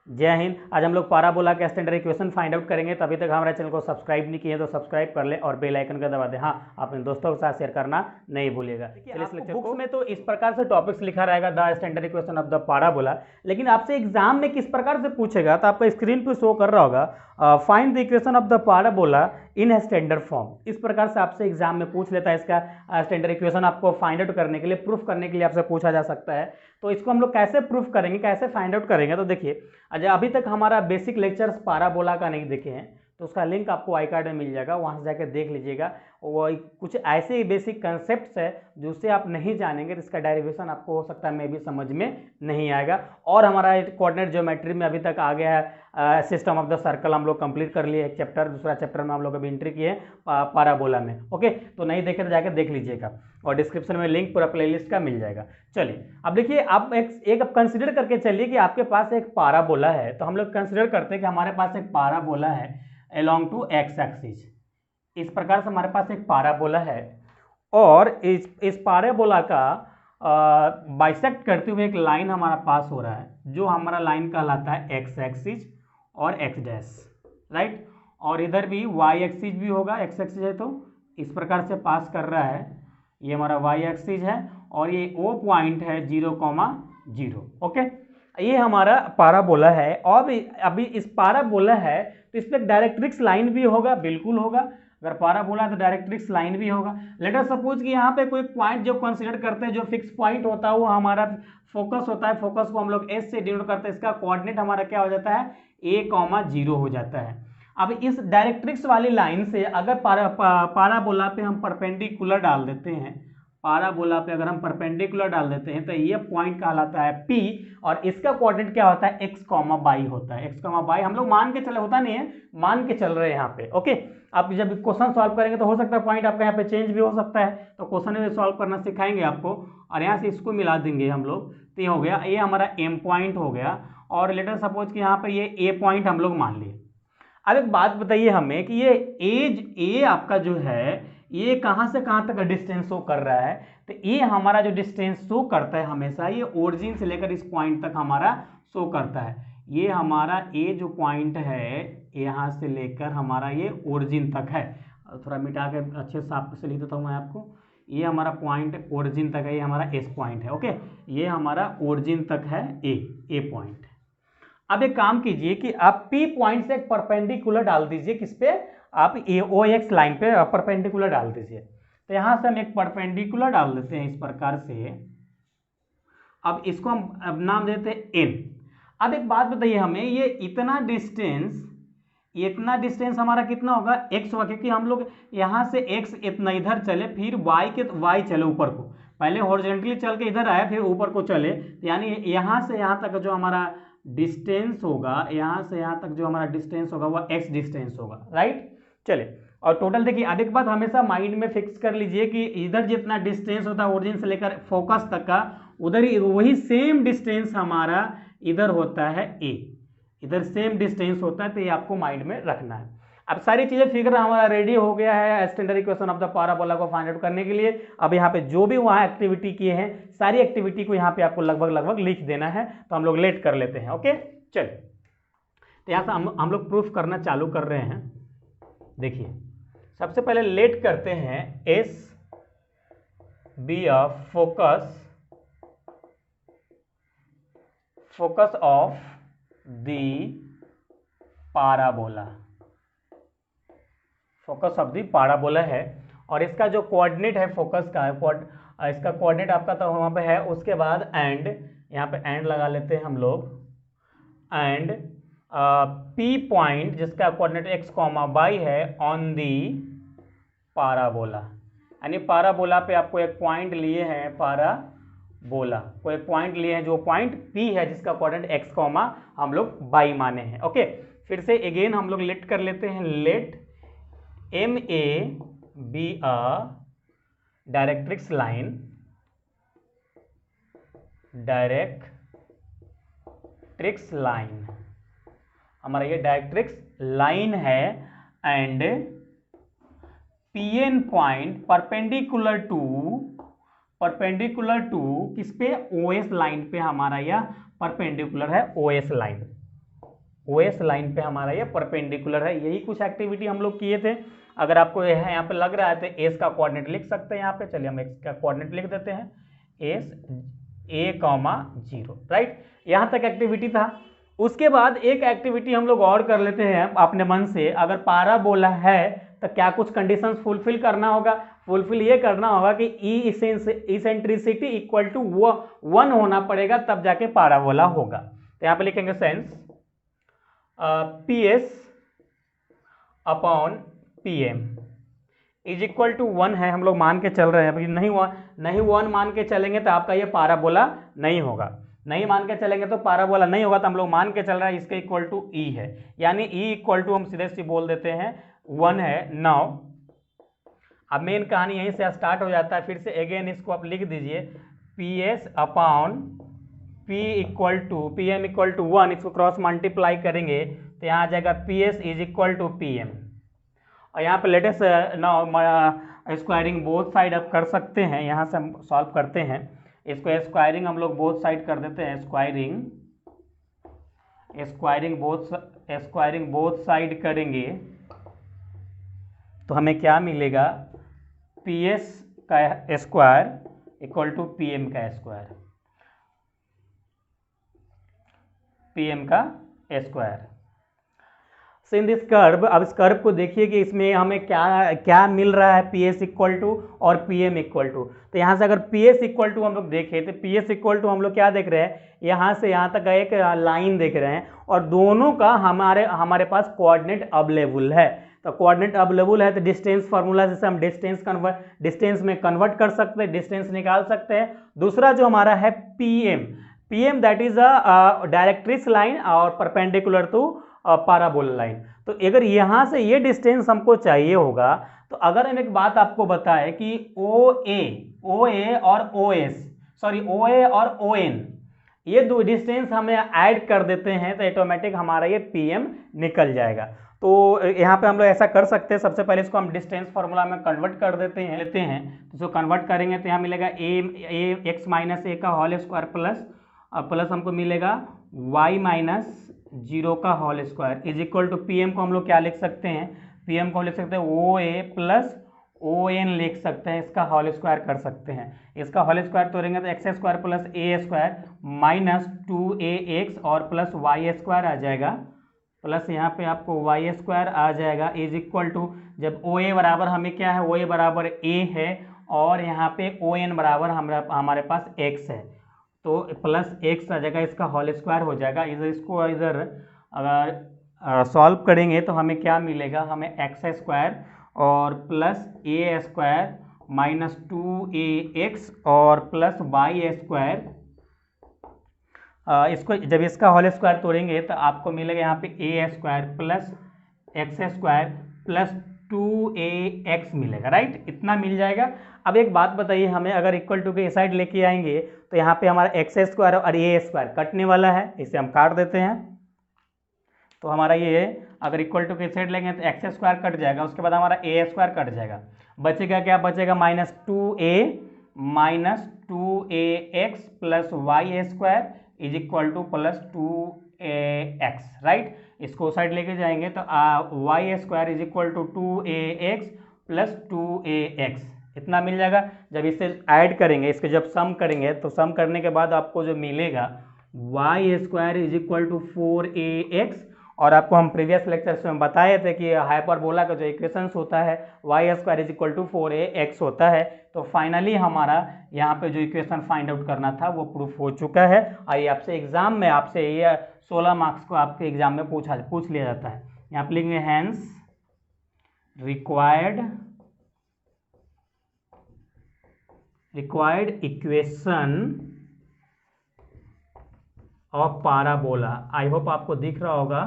जय हिंद। आज हम लोग पाराबोला के स्टैंडर्ड इक्वेशन फाइंड आउट करेंगे। तो अभी तक हमारे चैनल को सब्सक्राइब नहीं किए तो सब्सक्राइब कर ले और बेल आइकन का दबा दे। हाँ, अपने दोस्तों के साथ शेयर करना नहीं भूलिएगा। इस लेक्चर बुक्स में तो इस प्रकार से टॉपिक्स लिखा रहेगा, the standard equation of the parabola. लेकिन आपसे एग्जाम में किस प्रकार से पूछेगा तो आपका स्क्रीन पे शो कर रहा होगा, find the equation of the parabola in standard form. इस प्रकार से आपसे एग्जाम में पूछ लेता है। इसका स्टैंडर्ड इक्वेशन आपको फाइंड आउट करने के लिए, प्रूफ करने के लिए आपसे पूछा जा सकता है। तो इसको हम लोग कैसे प्रूफ करेंगे, कैसे फाइंड आउट करेंगे, तो देखिए अभी तक हमारा बेसिक लेक्चर्स पाराबोला का नहीं देखे हैं तो उसका लिंक आपको आई कार्ड में मिल जाएगा, वहाँ से जाकर देख लीजिएगा। वो कुछ ऐसे बेसिक कंसेप्ट्स है जो उससे आप नहीं जानेंगे तो इसका डेरिवेशन आपको हो सकता है मैं भी समझ में नहीं आएगा। और हमारा कोऑर्डिनेट ज्योमेट्री में अभी तक आ गया है सिस्टम ऑफ द सर्कल, हम लोग कंप्लीट कर लिए एक चैप्टर। दूसरा चैप्टर में हम लोग अभी एंट्री किए पाराबोला में। ओके, तो नहीं देखे तो जाकर देख लीजिएगा और डिस्क्रिप्शन में लिंक पूरा प्लेलिस्ट का मिल जाएगा। चलिए अब देखिए, आप एक अब कंसिडर करके चलिए कि आपके पास एक पाराबोला है। तो हम लोग कंसिडर करते हैं कि हमारे पास एक पाराबोला है along टू एक्स एक्सिस। इस प्रकार से हमारे पास एक पाराबोला है और इस पाराबोला का बाइसेक्ट करते हुए एक लाइन हमारा पास हो रहा है, जो हमारा लाइन कहलाता है एक्स एक्सिस और एक्स डैश, राइट। और इधर भी वाई एक्सिस भी होगा, एक्स एक्सिस है तो इस प्रकार से पास कर रहा है। ये हमारा वाई एक्सिस है और ये ओ पॉइंट है 0,0। ओके, ये हमारा पाराबोला है। और अभी इस पाराबोला है तो इस पर डायरेक्ट्रिक्स लाइन भी होगा, बिल्कुल होगा। अगर पाराबोला है तो डायरेक्ट्रिक्स लाइन भी होगा। लेट अस सपोज कि यहाँ पे कोई पॉइंट जो कंसीडर करते हैं, जो फिक्स पॉइंट होता है वो हमारा फोकस होता है। फोकस को हम लोग एस से डिनोट करते हैं। इसका कोऑर्डिनेट हमारा क्या हो जाता है, a,0 हो जाता है। अब इस डायरेक्ट्रिक्स वाली लाइन से अगर पाराबोला पे हम परपेंडिकुलर डाल देते हैं, पाराबोला पे अगर हम परपेंडिकुलर डाल देते हैं तो ये पॉइंट कहलाता है P और इसका कोऑर्डिनेट क्या होता है, x, y होता है। x, y हम लोग मान के चले, होता नहीं है, मान के चल रहे हैं यहाँ पे। ओके, आप जब क्वेश्चन सॉल्व करेंगे तो हो सकता है पॉइंट आपका यहाँ पे चेंज भी हो सकता है, तो क्वेश्चन में सॉल्व करना सिखाएंगे आपको। और यहाँ से इसको मिला देंगे हम लोग, तो ये हो गया, ये हमारा M पॉइंट हो गया। और लेटर सपोज कि यहाँ पे ये A पॉइंट हम लोग मान लिए। अब एक बात बताइए हमें कि ये एज ए आपका जो है ये कहाँ से कहाँ तक डिस्टेंस शो कर रहा है। तो ये हमारा जो डिस्टेंस शो करता है हमेशा ये ओरिजिन से लेकर इस पॉइंट तक हमारा शो करता है। ये हमारा ए जो पॉइंट है यहाँ से लेकर हमारा ये ओरिजिन तक है। थोड़ा मिटा के अच्छे साफ से लिख देता हूँ मैं आपको। ये हमारा पॉइंट ओरिजिन तक है, ये हमारा एस पॉइंट है। ओके, ये हमारा ओरिजिन तक है ए पॉइंट। अब एक काम कीजिए कि आप P पॉइंट से एक परपेंडिकुलर डाल दीजिए, किस पे, आप OX लाइन पे परपेंडिकुलर डाल दीजिए। तो यहां से हम एक परपेंडिकुलर डाल देते हैं इस प्रकार से। अब इसको हम अब नाम देते हैं N। अब एक बात बताइए हमें, ये इतना डिस्टेंस हमारा कितना होगा, x होगा, क्योंकि हम लोग यहाँ से x इतना इधर चले, फिर y चले ऊपर को, पहले हॉरिजॉन्टली चल के इधर आया फिर ऊपर को चले, यानी यहाँ से यहाँ तक जो हमारा डिस्टेंस होगा, यहाँ से यहाँ तक जो हमारा डिस्टेंस होगा वो x डिस्टेंस होगा, राइट। चलिए, और टोटल देखिए, अब एक बात हमेशा माइंड में फिक्स कर लीजिए कि इधर जितना डिस्टेंस होता है ओरिजिन से लेकर फोकस तक का, उधर ही वही सेम डिस्टेंस हमारा इधर होता है a, इधर सेम डिस्टेंस होता है। तो ये आपको माइंड में रखना है। अब सारी चीजें फिगर हमारा रेडी हो गया है standard equation of the parabola को फाइंड आउट करने के लिए। अब यहाँ पे जो भी वहाँ एक्टिविटी किए हैं सारी एक्टिविटी को यहाँ पे आपको लगभग लिख देना है। तो हम लोग लेट कर लेते हैं। ओके, चलिए, तो यहाँ से हम लोग प्रूफ करना चालू कर रहे हैं। देखिए, सबसे पहले लेट करते हैं S B of focus of the parabola. Focus of the parabola है और इसका जो कोऑर्डिनेट है फोकस का, इसका कोऑर्डिनेट आपका तो वहाँ पे है। उसके बाद एंड, यहाँ पे एंड लगा लेते हैं हम लोग, एंड P पॉइंट जिसका कोऑर्डिनेट x, y है ऑन दी पाराबोला। यानी पाराबोला पे आपको एक पॉइंट लिए हैं, पाराबोला को एक पॉइंट लिए हैं जो पॉइंट P है जिसका कोऑर्डिनेट x, हम लोग y माने हैं। ओके, फिर से अगेन हम लोग लेट कर लेते हैं। Let MA be a directrix line, हमारा ये डायरेक्ट्रिक्स लाइन है। And PN point perpendicular to किस पे, OS लाइन पे हमारा यह परपेंडिकुलर है, OS लाइन। ओएस लाइन पे हमारा ये परपेंडिकुलर है। यही कुछ एक्टिविटी हम लोग किए थे। अगर आपको यहाँ पे लग रहा है तो एस का कोऑर्डिनेट लिख सकते हैं यहाँ पे। चलिए हम एक्स का कोऑर्डिनेट लिख देते हैं, एस a,0, राइट। यहाँ तक एक्टिविटी था। उसके बाद एक एक्टिविटी हम लोग और कर लेते हैं अपने मन से। अगर पाराबोला है तो क्या कुछ कंडीशंस फुलफिल करना होगा। फुलफिल ये करना होगा कि ई इसेंट्रिसिटी इक्वल टू 1 होना पड़ेगा, तब जाके पाराबोला होगा। तो यहाँ पे लिखेंगे since P S upon P M is equal to 1 है, हम लोग मान के चल रहे हैं। अभी नहीं 1 मान के चलेंगे तो आपका ये पाराबोला नहीं होगा। नहीं मान के चलेंगे तो पाराबोला नहीं होगा। तो हम लोग मान के चल रहे हैं इसके इक्वल टू ई है, यानी ई इक्वल टू हम सीधे सीधे बोल देते हैं 1 है। नाउ अब मेन कहानी यहीं से स्टार्ट हो जाता है। फिर से अगेन इसको आप लिख दीजिए, P S upon P equal to P M equal to 1। इसको क्रॉस मल्टीप्लाई करेंगे तो यहाँ आ जाएगा P S is equal to P M. और यहाँ पे let us now squaring both side आप कर सकते हैं। यहाँ से हम सॉल्व करते हैं इसको। स्क्वायरिंग हम लोग बोथ साइड कर देते हैं। स्क्वायरिंग बोथ साइड करेंगे तो हमें क्या मिलेगा, पी एस का square equal to P M का स्क्वायर, पी एम का square. So in this curve, अब इस कर्व को देखिए कि इसमें हमें क्या क्या मिल रहा है, पी एस इक्वल टू और पी एम इक्वल टू। तो यहाँ से अगर पी एस इक्वल टू हम लोग देखें तो पी एस इक्वल टू हम लोग क्या देख रहे हैं, यहाँ से यहाँ तक एक लाइन देख रहे हैं और दोनों का हमारे पास कोऑर्डिनेट अवेलेबल है। तो कोऑर्डिनेट अवेलेबल है तो डिस्टेंस फार्मूला से हम डिस्टेंस में कन्वर्ट कर सकते हैं, डिस्टेंस निकाल सकते हैं। दूसरा जो हमारा है P M that is a directrix line और परपेंडिकुलर टू पाराबोला लाइन। तो अगर यहाँ से ये डिस्टेंस हमको चाहिए होगा तो अगर हम एक बात आपको बताएं कि ओ ए और ओ एस, सॉरी ओ ए और ओ एन, ये दो डिस्टेंस हमें ऐड कर देते हैं तो ऑटोमेटिक हमारा ये पी एम निकल जाएगा। तो यहाँ पे हम लोग ऐसा कर सकते हैं। सबसे पहले इसको हम डिस्टेंस फार्मूला में कन्वर्ट कर लेते हैं। तो इसको कन्वर्ट करेंगे तो यहाँ मिलेगा ए एक्स माइनस ए का होल स्क्वायर प्लस हमको मिलेगा y माइनस 0 का whole square is equal to P M को हम लोग क्या लिख सकते हैं, पी एम को लिख सकते हैं ओ ए प्लस ओ एन लिख सकते हैं, इसका होल स्क्वायर कर सकते हैं। इसका होल स्क्वायर तोड़ेंगे तो एक्स स्क्वायर प्लस ए स्क्वायर माइनस 2ax और प्लस वाई स्क्वायर आ जाएगा, प्लस यहाँ पे आपको वाई स्क्वायर आ जाएगा इज इक्वल टू, जब ओ ए बराबर हमें क्या है, ओ ए बराबर ए है और यहाँ पे ओ एन बराबर हमारे पास एक्स है, तो प्लस एक्स आ जाएगा, इसका होल स्क्वायर हो जाएगा। इसको इधर अगर सॉल्व करेंगे तो हमें क्या मिलेगा, हमें एक्स स्क्वायर और प्लस ए स्क्वायर माइनस 2ax और प्लस वाई स्क्वायर, इसको जब इसका होल स्क्वायर तोड़ेंगे तो आपको मिलेगा यहाँ पे a square plus x square plus 2ax मिलेगा, राइट, इतना मिल जाएगा। अब एक बात बताइए हमें, अगर इक्वल टू के इस साइड लेके आएंगे तो यहाँ पे हमारा एक्स स्क्वायर और ए स्क्वायर कटने वाला है, इसे हम काट देते हैं। तो हमारा ये अगर इक्वल टू के साइड लेंगे तो एक्स स्क्वायर कट जाएगा, उसके बाद हमारा ए स्क्वायर कट जाएगा, बचेगा क्या, बचेगा minus 2ax plus Y square is equal to plus 2ax, right. इसको साइड लेके जाएंगे तो Y square is equal to 2ax plus 2ax, इतना मिल जाएगा। जब इसे ऐड करेंगे, इसके जब सम करेंगे तो सम करने के बाद आपको जो मिलेगा Y square is equal to 4ax, और आपको हम प्रीवियस लेक्चर्स में बताए थे कि हाइपरबोला का जो इक्वेशंस होता है Y square is equal to 4ax होता है। तो फाइनली हमारा यहाँ पे जो इक्वेशन फाइंड आउट करना था वो प्रूफ हो चुका है। आइए आपसे एग्जाम में आपसे ये 16 मार्क्स को आपके एग्जाम में पूछ लिया जाता है। यहाँ पे लिखेंगे hence required equation of parabola. I hope आपको दिख रहा होगा,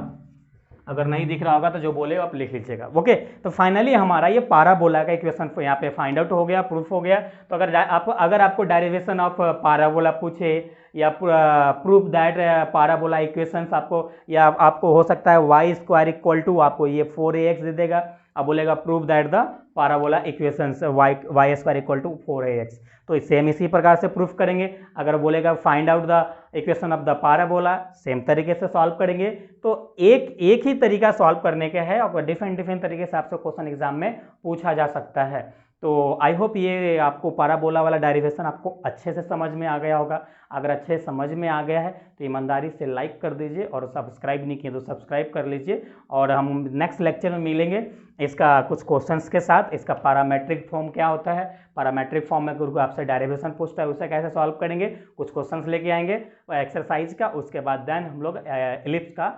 अगर नहीं दिख रहा होगा तो जो बोले आप लिख लीजिएगा, ओके। तो फाइनली हमारा ये पाराबोला का इक्वेशन यहाँ पे फाइंड आउट हो गया, प्रूफ हो गया। तो अगर आपको डेरिवेशन ऑफ पाराबोला पूछे या प्रूफ दैट पाराबोला इक्वेशंस आपको, या आपको हो सकता है वाई स्क्वायर इक्वल टू आपको ये 4ax दे देगा, अब बोलेगा prove that the parabola equations Y square equal to 4ax, तो सेम इसी प्रकार से प्रूफ करेंगे। अगर बोलेगा find out the equation of the parabola, same तरीके से सॉल्व करेंगे। तो एक ही तरीका सॉल्व करने का है और डिफरेंट तरीके से आपसे क्वेश्चन एग्जाम में पूछा जा सकता है। तो आई होप ये आपको पाराबोला वाला डेरिवेशन आपको अच्छे से समझ में आ गया होगा। अगर अच्छे से समझ में आ गया है तो ईमानदारी से लाइक कर दीजिए और सब्सक्राइब नहीं किए तो सब्सक्राइब कर लीजिए। और हम नेक्स्ट लेक्चर में मिलेंगे इसका कुछ क्वेश्चंस के साथ। इसका पैरामेट्रिक फॉर्म क्या होता है, पैरामेट्रिक फॉर्म में गुरु आपसे डेरिवेशन पूछता है उसे कैसे सॉल्व करेंगे, कुछ क्वेश्चंस लेके आएंगे एक्सरसाइज का, उसके बाद देन हम लोग एलिप्स का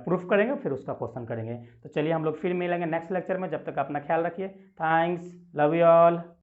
प्रूफ करेंगे, फिर उसका क्वेश्चन करेंगे। तो चलिए हम लोग फिर मिलेंगे नेक्स्ट लेक्चर में, जब तक अपना ख्याल रखिए। Thanks, love you all.